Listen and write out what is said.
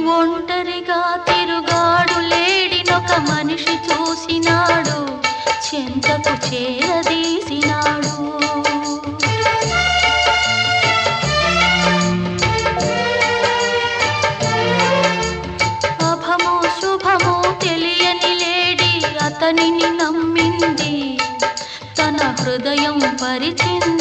ఒంటరిగా తిరుగాడు లేడినొక మనిషి చూసినాడు, చెంతకు చేరదీసినాడు. అభమో శుభమో తెలియని లేడి అతనిని నమ్మింది, తన హృదయం పరిచింది.